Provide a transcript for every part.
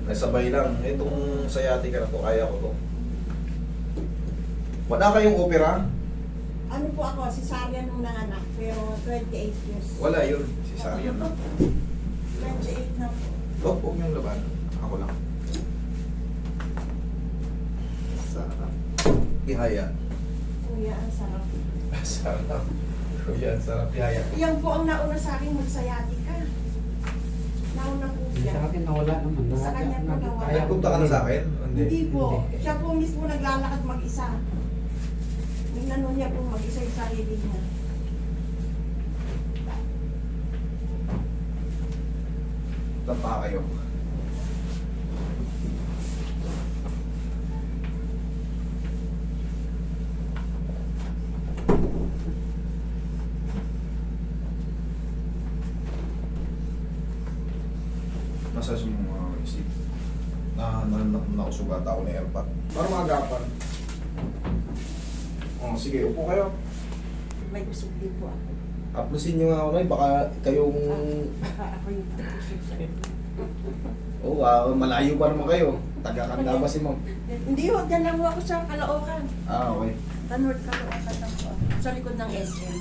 Nasabay lang. Itong sciatica na to, kaya ko to. Wala kayong opera? Ano po ako, cesarean nung nanganak, pero 28 years. Wala yun. Cesarean na. 28 na po. Huwag niyong laban. Ako lang. Sarap. Ihaya. Kuya, ang sarap. Sarap. Kuya, sarap. Ihaya. Yan po ang nauna sa akin mag-sciatica. Nauna po Sa siya. akin nawala naman. Sa kanya po nawala. Nagpunta ka na sa akin? Hindi po. Siya po mismo naglalakad mag-isa. Minano niya po mag-isa yung sarili niya. Tapa kayo. Massage mo mga isip. Nakusugat ako na airpot. Para maagapan. Oh, sige, upo kayo. May usog din po ako. Aplusin nyo nga ako na, baka kayong... Ako yung usog sa Oo, malayo pa naman kayo. Taga-Kanda ba si ma'am? Hindi ho, dyan lang ho ako sa Caloocan. Okay. Tanward Caloocan lang po ako. Sa likod ng SM.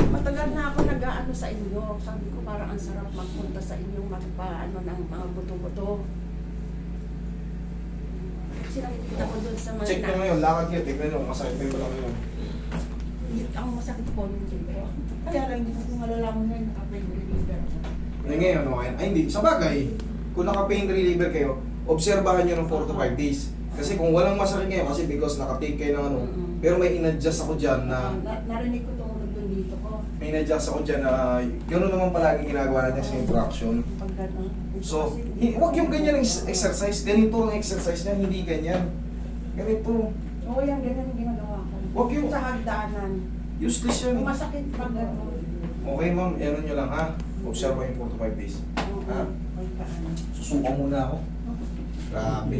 Matagal na ako nag-aano sa inyo. Sabi ko parang ang sarap magpunta sa inyong magpaano ng mga buto-buto. Kasi nakikita ko doon sa mga... Check nyo ngayon, lakad nyo, tignan nyo, masakit pa yung balak nyo. Hindi ako masakit po nung dito. Kaya lang hindi ko malalaman na yung naka-pain reliever ako. Ngayon, okay. Ay hindi, sa bagay, kung naka-pain reliever kayo, obserbahan nyo ng 4 to 5 days. Kasi kung walang masakit ngayon, kasi because naka-take kayo ng ano, pero may in-adjust ako dyan na... Narinig ko tungkol doon dito ko. May in-adjust ako dyan na gano'n naman palagi ginagawa natin sa intraction. Pag gano'n. So, huwag yung ganyan ang exercise. Ganito ang exercise niya, hindi ganyan. Ganito. Oo, yan, ganyan ang ginagawa ko. Huwag yung- Sa hagdanan. Useless yan. Kung masakit pag gano'n. Okay ma'am, ano nyo lang ha. Observe yung 4 to 5 days. Oo, Ha? pag paano. Susuka muna ako. Grabe.